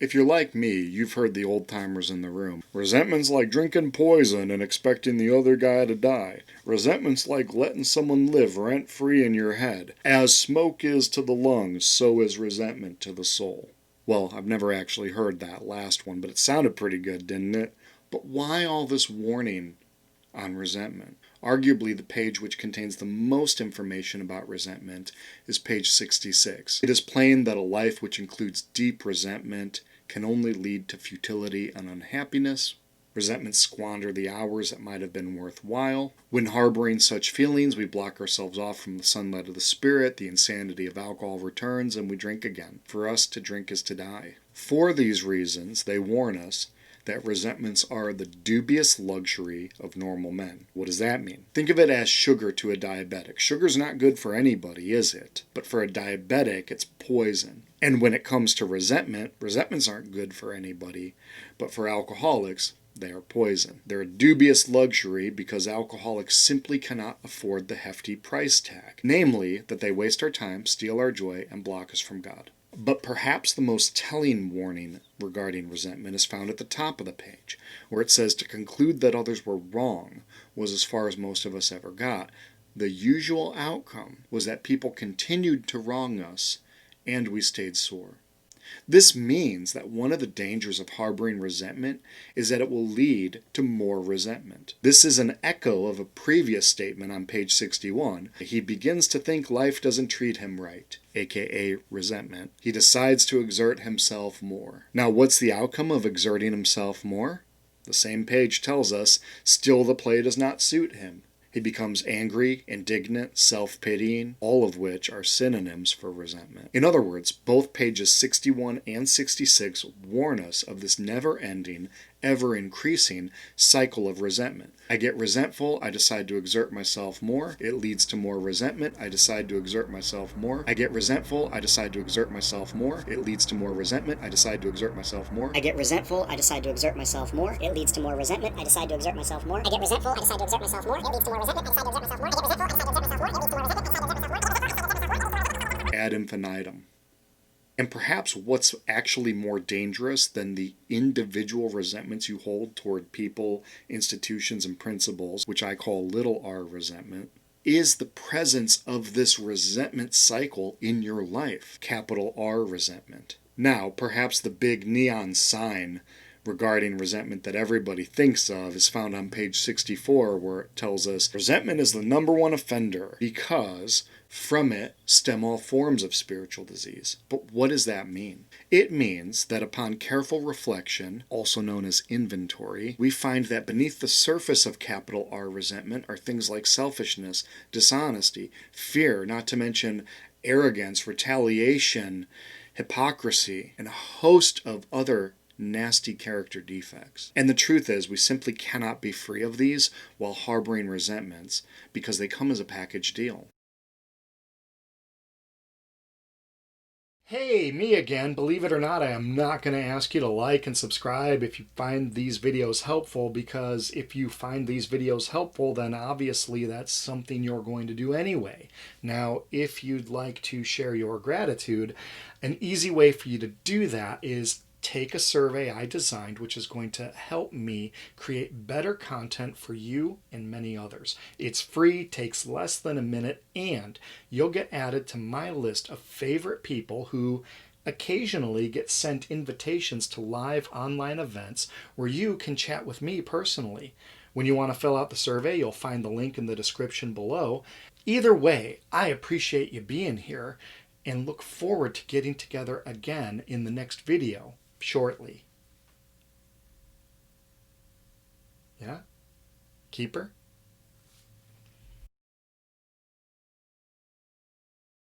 If you're like me, you've heard the old-timers in the room. Resentment's like drinking poison and expecting the other guy to die. Resentment's like letting someone live rent-free in your head. As smoke is to the lungs, so is resentment to the soul. Well, I've never actually heard that last one, but it sounded pretty good, didn't it? But why all this warning on resentment? Arguably, the page which contains the most information about resentment is page 66. It is plain that a life which includes deep resentment can only lead to futility and unhappiness. Resentment squander the hours that might have been worthwhile. When harboring such feelings, we block ourselves off from the sunlight of the spirit, the insanity of alcohol returns, and we drink again. For us, to drink is to die. For these reasons, they warn us that resentments are the dubious luxury of normal men. What does that mean? Think of it as sugar to a diabetic. Sugar's not good for anybody, is it? But for a diabetic, it's poison. And when it comes to resentment, resentments aren't good for anybody, but for alcoholics, they are poison. They're a dubious luxury because alcoholics simply cannot afford the hefty price tag. Namely, that they waste our time, steal our joy, and block us from God. But perhaps the most telling warning regarding resentment is found at the top of the page, where it says to conclude that others were wrong was as far as most of us ever got. The usual outcome was that people continued to wrong us, and we stayed sore. This means that one of the dangers of harboring resentment is that it will lead to more resentment. This is an echo of a previous statement on page 61. He begins to think life doesn't treat him right, aka resentment. He decides to exert himself more. Now, what's the outcome of exerting himself more? The same page tells us, still the play does not suit him. He becomes angry, indignant, self-pitying, all of which are synonyms for resentment. In other words, both pages 61 and 66 warn us of this never-ending, ever-increasing cycle of resentment. I get resentful, I decide to exert myself more. It leads to more resentment, I decide to exert myself more. I get resentful, I decide to exert myself more. It leads to more resentment, I decide to exert myself more. I get resentful, I decide to exert myself more. It leads to more resentment, I decide to exert myself more. I get resentful, I decide to exert myself more. It leads to more resentment, I decide to exert myself more. I get resentful, I decide to exert myself more. It leads to more resentment, I decide to exert myself more. Ad infinitum. And perhaps what's actually more dangerous than the individual resentments you hold toward people, institutions, and principles, which I call little r resentment, is the presence of this resentment cycle in your life, capital R resentment. Now, perhaps the big neon sign regarding resentment that everybody thinks of is found on page 64, where it tells us resentment is the #1 offender because from it stem all forms of spiritual disease. But what does that mean? It means that upon careful reflection, also known as inventory, we find that beneath the surface of capital R resentment are things like selfishness, dishonesty, fear, not to mention arrogance, retaliation, hypocrisy, and a host of other nasty character defects. And the truth is, we simply cannot be free of these while harboring resentments because they come as a package deal. Hey, me again. Believe it or not, I am not going to ask you to like and subscribe if you find these videos helpful, because if you find these videos helpful, then obviously that's something you're going to do anyway. Now, if you'd like to share your gratitude, an easy way for you to do that is take a survey I designed, which is going to help me create better content for you and many others. It's free, takes less than a minute, and you'll get added to my list of favorite people who occasionally get sent invitations to live online events where you can chat with me personally. When you want to fill out the survey, you'll find the link in the description below. Either way, I appreciate you being here and look forward to getting together again in the next video shortly. Yeah? Keeper?